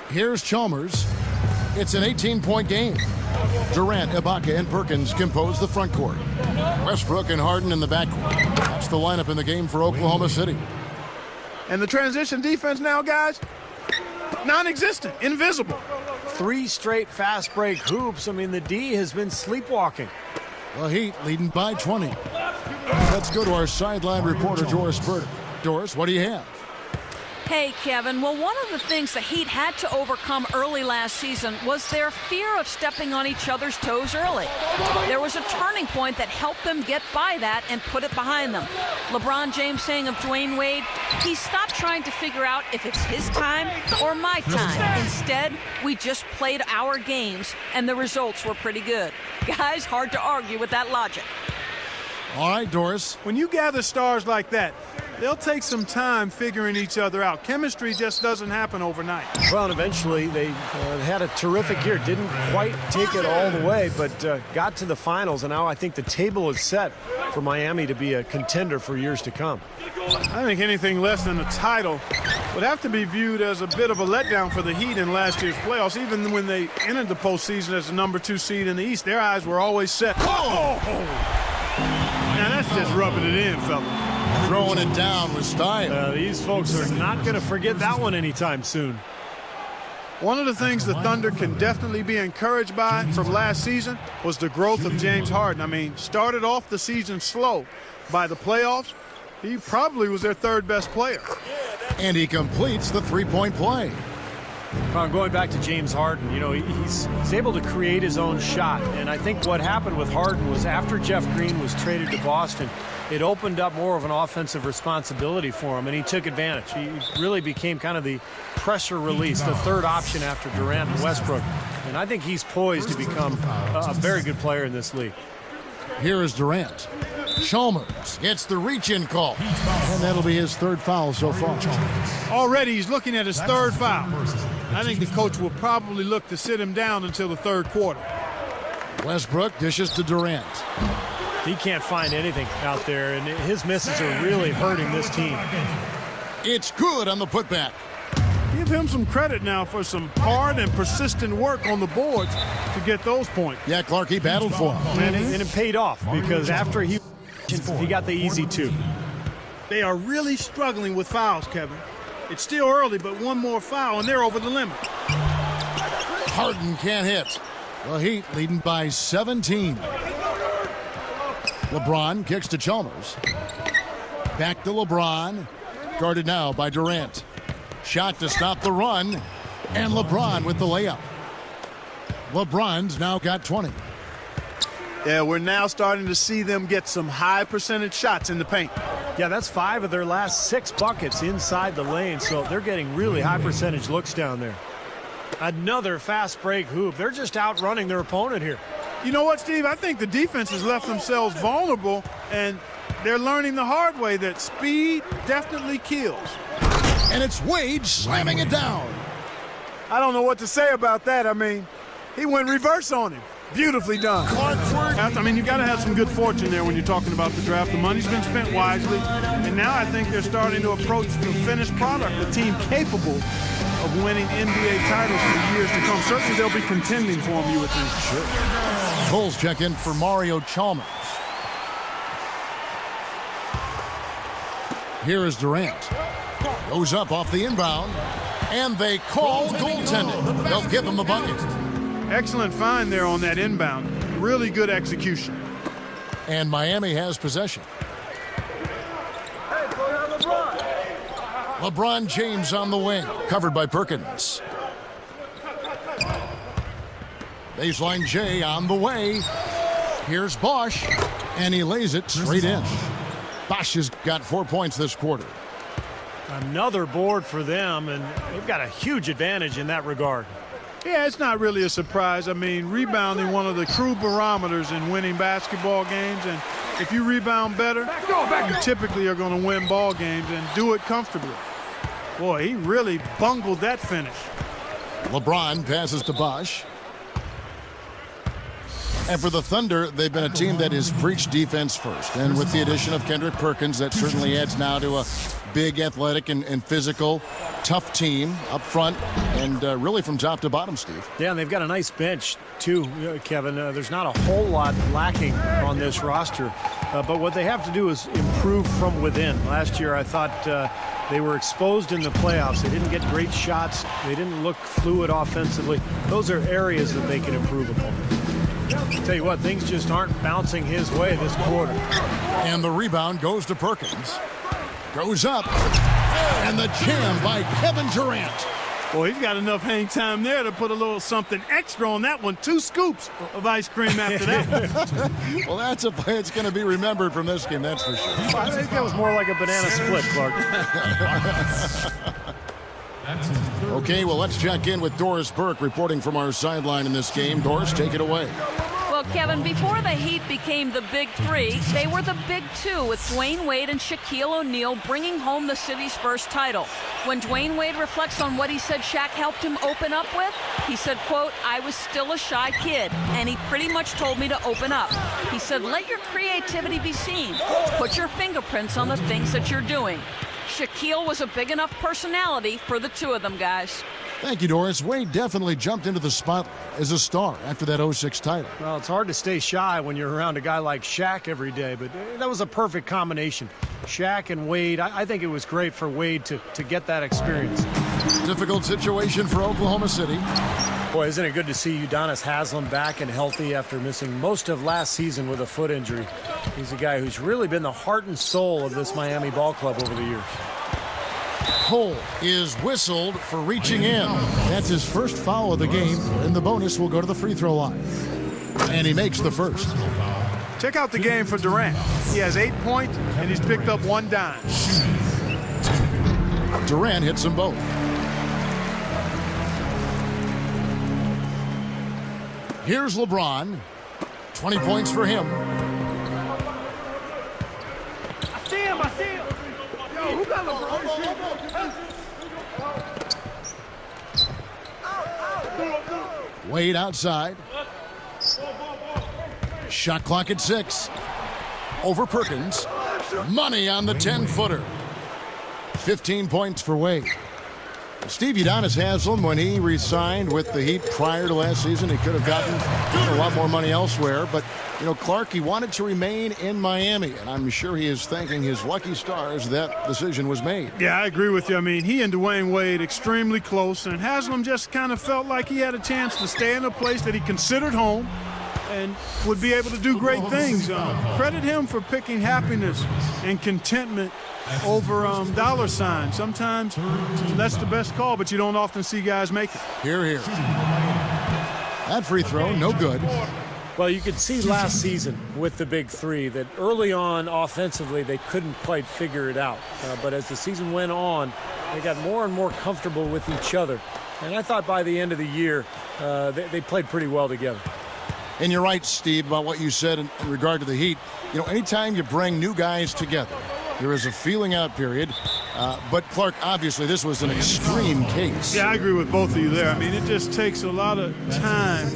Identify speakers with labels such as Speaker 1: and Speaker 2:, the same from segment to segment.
Speaker 1: Here's Chalmers. It's an 18-point game. Durant, Ibaka, and Perkins compose the front court. Westbrook and Harden in the backcourt. That's the lineup in the game for Oklahoma City.
Speaker 2: And the transition defense now, guys, non-existent, invisible.
Speaker 3: 3 straight fast break hoops. I mean, the D has been sleepwalking.
Speaker 1: The Heat leading by 20. Let's go to our sideline reporter, Doris Burdick. Doris, what do you have?
Speaker 4: Hey, Kevin. Well, one of the things the Heat had to overcome early last season was their fear of stepping on each other's toes early. There was a turning point that helped them get by that and put it behind them. LeBron James saying of Dwayne Wade, he stopped trying to figure out if it's his time or my time. Instead, we just played our games, and the results were pretty good. Guys, hard to argue with that logic.
Speaker 1: All right, Doris.
Speaker 2: When you gather stars like that, they'll take some time figuring each other out. Chemistry just doesn't happen overnight.
Speaker 3: Well, and eventually they had a terrific year. Didn't quite take it all the way, but got to the finals, and now I think the table is set for Miami to be a contender for years to come.
Speaker 2: I think anything less than a title would have to be viewed as a bit of a letdown for the Heat in last year's playoffs. Even when they entered the postseason as the #2 seed in the East, their eyes were always set. Oh! Now that's just rubbing it in, fella.
Speaker 1: Throwing it down with style.
Speaker 3: These folks are not going to forget that one anytime soon.
Speaker 2: One of the things the Thunder can definitely be encouraged by from last season was the growth of James Harden. I mean, started off the season slow. By the playoffs, he probably was their 3rd best player.
Speaker 1: And he completes the three-point play.
Speaker 3: Going back to James Harden, you know, he's able to create his own shot. And I think what happened with Harden was after Jeff Green was traded to Boston, it opened up more of an offensive responsibility for him, and he took advantage. He really became kind of the pressure release, the 3rd option after Durant and Westbrook. And I think he's poised to become a very good player in this league.
Speaker 1: Here is Durant. Chalmers gets the reach-in call, and that'll be his 3rd foul so far.
Speaker 2: Already he's looking at his 3rd foul. I think the coach will probably look to sit him down until the 3rd quarter.
Speaker 1: Westbrook dishes to Durant.
Speaker 3: He can't find anything out there, and his misses are really hurting this team.
Speaker 1: It's good on the putback.
Speaker 2: Give him some credit now for some hard and persistent work on the boards to get those points.
Speaker 1: Yeah, Clark, he battled for him.
Speaker 3: And it paid off because after he got the easy 2.
Speaker 2: They are really struggling with fouls, Kevin. It's still early, but one more foul, and they're over the limit.
Speaker 1: Harden can't hit. The Heat leading by 17. LeBron kicks to Chalmers. Back to LeBron. Guarded now by Durant. Shot to stop the run. And LeBron with the layup. LeBron's now got 20.
Speaker 2: Yeah, we're now starting to see them get some high percentage shots in the paint.
Speaker 3: Yeah, that's 5 of their last 6 buckets inside the lane, so they're getting really high percentage looks down there. Another fast break hoop. They're just outrunning their opponent here.
Speaker 2: You know what, Steve? I think the defense has left themselves vulnerable, and they're learning the hard way that speed definitely kills.
Speaker 1: And it's Wade slamming it down.
Speaker 2: I don't know what to say about that. I mean, he went reverse on him. Beautifully done. I mean, you've got to have some good fortune there when you're talking about the draft. The money's been spent wisely, and now I think they're starting to approach the finished product, the team capable of winning NBA titles for years to come. Certainly they'll be contending for them, you would think.
Speaker 1: Sure. Bulls check in for Mario Chalmers. Here is Durant. Goes up off the inbound, and they call goaltending. They'll give him the bucket.
Speaker 2: Excellent find there on that inbound. Really good execution.
Speaker 1: And Miami has possession. LeBron James on the wing, covered by Perkins. Baseline J on the way. Here's Bosch, and he lays it straight in. Bosch has got 4 points this quarter.
Speaker 3: Another board for them, and they've got a huge advantage in that regard.
Speaker 2: Yeah, it's not really a surprise. I mean, rebounding one of the true barometers in winning basketball games, and if you rebound better, you typically are going to win ball games and do it comfortably. Boy, he really bungled that finish.
Speaker 1: LeBron passes to Bosch. And for the Thunder, they've been a team that has preached defense first. And with the addition of Kendrick Perkins, that certainly adds now to a big, athletic, and physical, tough team up front, and really from top to bottom, Steve.
Speaker 3: Yeah, and they've got a nice bench, too, Kevin. There's not a whole lot lacking on this roster, but what they have to do is improve from within. Last year, I thought they were exposed in the playoffs. They didn't get great shots. They didn't look fluid offensively. Those are areas that they can improve upon. I'll tell you what, things just aren't bouncing his way this quarter.
Speaker 1: And the rebound goes to Perkins. Goes up. And the jam by Kevin Durant.
Speaker 2: Boy, he's got enough hang time there to put a little something extra on that one. 2 scoops of ice cream after that.
Speaker 1: Well, that's a play that's going to be remembered from this game, that's for sure.
Speaker 3: I think that was more like a banana split, Clark.
Speaker 1: Okay, well, let's check in with Doris Burke reporting from our sideline in this game. Doris, take it away.
Speaker 4: Well, Kevin, before the Heat became the Big Three, they were the Big Two, with Dwayne Wade and Shaquille O'Neal bringing home the city's first title. When Dwayne Wade reflects on what he said Shaq helped him open up with, he said, quote, "I was still a shy kid, and he pretty much told me to open up." He said, "Let your creativity be seen. Put your fingerprints on the things that you're doing." Shaquille was a big enough personality for the two of them, guys.
Speaker 1: Thank you, Doris. Wade definitely jumped into the spotlight as a star after that 06 title.
Speaker 3: Well, it's hard to stay shy when you're around a guy like Shaq every day, but that was a perfect combination. Shaq and Wade, I think it was great for Wade to get that experience.
Speaker 1: Difficult situation for Oklahoma City.
Speaker 3: Boy, isn't it good to see Udonis Haslem back and healthy after missing most of last season with a foot injury. He's a guy who's really been the heart and soul of this Miami ball club over the years.
Speaker 1: Cole is whistled for reaching in. That's his first foul of the game, and the bonus will go to the free throw line. And he makes the first.
Speaker 2: Check out the game for Durant. He has 8 points, and he's picked up 1 dime.
Speaker 1: Durant hits them both. Here's LeBron. 20 points for him.
Speaker 2: I see him. Yo, who got LeBron?
Speaker 1: Wade outside. Shot clock at 6. Over Perkins. Money on the 10-footer. 15 points for Wade. Steve, Udonis Haslem, when he re-signed with the Heat prior to last season, he could have gotten a lot more money elsewhere. But, you know, Clark, he wanted to remain in Miami, and I'm sure he is thanking his lucky stars that decision was made.
Speaker 2: Yeah, I agree with you. I mean, he and Dwayne Wade extremely close, and Haslem just kind of felt like he had a chance to stay in a place that he considered home and would be able to do great things. Credit him for picking happiness and contentment over dollar signs. Sometimes that's the best call, but you don't often see guys make it.
Speaker 1: Here. That free throw, no good.
Speaker 3: Well, you could see last season with the Big Three that early on offensively they couldn't quite figure it out. But as the season went on, they got more and more comfortable with each other. And I thought by the end of the year, they played pretty well together.
Speaker 1: And you're right, Steve, about what you said in regard to the Heat. You know, anytime you bring new guys together, there is a feeling out period. But, Clark, obviously this was an extreme case.
Speaker 2: Yeah, I agree with both of you there. I mean, it just takes a lot of time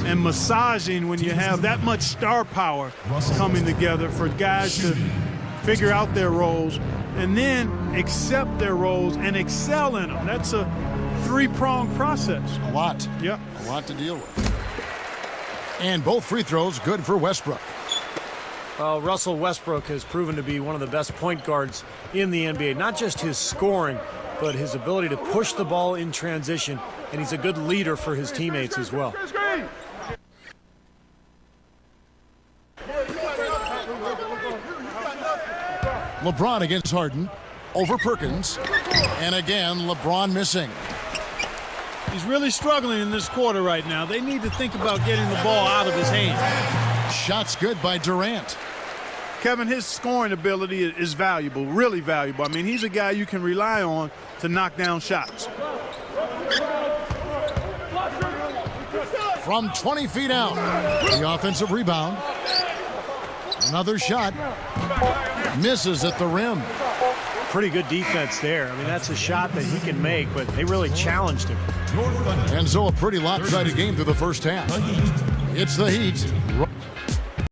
Speaker 2: and massaging when you have that much star power coming together for guys to figure out their roles and then accept their roles and excel in them. That's a 3-pronged process.
Speaker 1: A lot.
Speaker 2: Yep.
Speaker 1: A lot to deal with. And both free throws good for Westbrook.
Speaker 3: Well, Russell Westbrook has proven to be one of the best point guards in the NBA. Not just his scoring, but his ability to push the ball in transition. And he's a good leader for his teammates as well.
Speaker 1: LeBron against Harden. Over Perkins. And again, LeBron missing.
Speaker 2: He's really struggling in this quarter right now. They need to think about getting the ball out of his hand.
Speaker 1: Shots good by Durant.
Speaker 2: Kevin, his scoring ability is valuable, really valuable. I mean, he's a guy you can rely on to knock down shots.
Speaker 1: From 20 feet out, the offensive rebound. Another shot. Misses at the rim.
Speaker 3: Pretty good defense there. I mean, that's a shot that he can make, but they really challenged him.
Speaker 1: And so a pretty lopsided game through the first half. It's the Heat